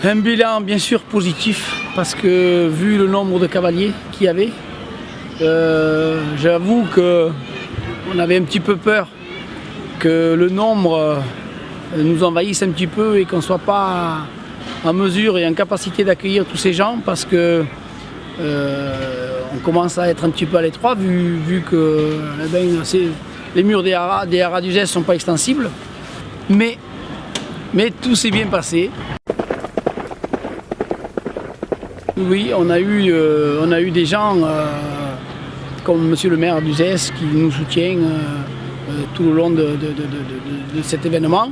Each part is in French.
Un bilan bien sûr positif parce que vu le nombre de cavaliers qu'il y avait, j'avoue qu'on avait un petit peu peur que le nombre nous envahisse un petit peu et qu'on ne soit pas en mesure et en capacité d'accueillir tous ces gens parce que on commence à être un petit peu à l'étroit vu que les murs des haras d'Uzès ne sont pas extensibles. Mais tout s'est bien passé. Oui, on a eu des gens comme monsieur le maire d'Uzès qui nous soutient tout le long de cet événement.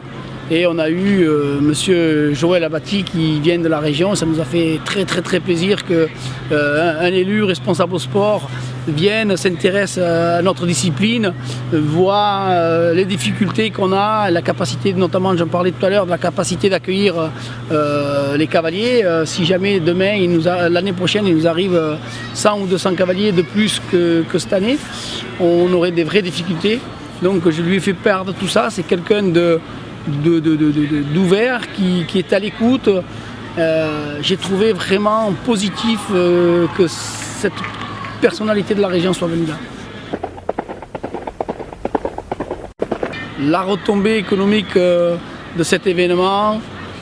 Et on a eu monsieur Joël Abati qui vient de la région. Ça nous a fait très plaisir qu'un élu responsable au sport vienne, s'intéresse à notre discipline, voit les difficultés qu'on a, la capacité, notamment j'en parlais tout à l'heure, de la capacité d'accueillir les cavaliers. Si jamais demain, l'année prochaine, il nous arrive 100 ou 200 cavaliers de plus que cette année, on aurait des vraies difficultés. Donc je lui ai fait perdre tout ça. C'est quelqu'un d'ouvert qui est à l'écoute. J'ai trouvé vraiment positif que cette personnalité de la région soit venue là. La retombée économique de cet événement,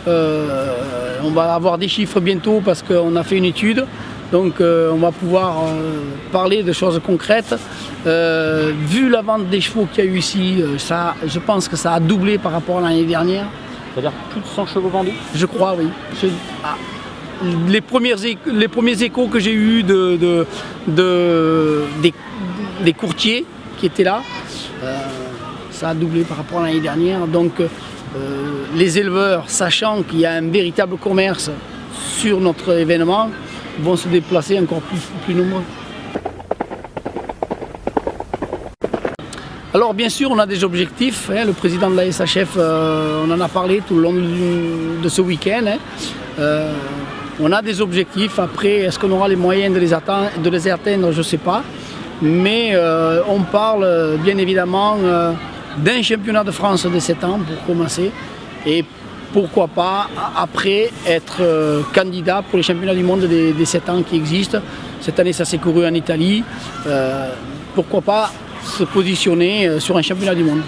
on va avoir des chiffres bientôt parce qu'on a fait une étude. Donc on va pouvoir parler de choses concrètes. Vu la vente des chevaux qu'il y a eu ici, je pense que ça a doublé par rapport à l'année dernière. C'est-à-dire plus de 100 chevaux vendus? Je crois, oui. Les premiers échos que j'ai eus des courtiers qui étaient là, ça a doublé par rapport à l'année dernière. Donc les éleveurs, sachant qu'il y a un véritable commerce sur notre événement, vont se déplacer encore plus nombreux. Alors bien sûr, on a des objectifs. Le président de la SHF, on en a parlé tout le long de ce week-end. On a des objectifs. Après, est-ce qu'on aura les moyens de les atteindre? Je ne sais pas. Mais on parle bien évidemment d'un championnat de France de 7 ans pour commencer. Et pourquoi pas, après, être candidat pour les championnats du monde des 7 ans qui existent. Cette année, ça s'est couru en Italie. Pourquoi pas se positionner sur un championnat du monde.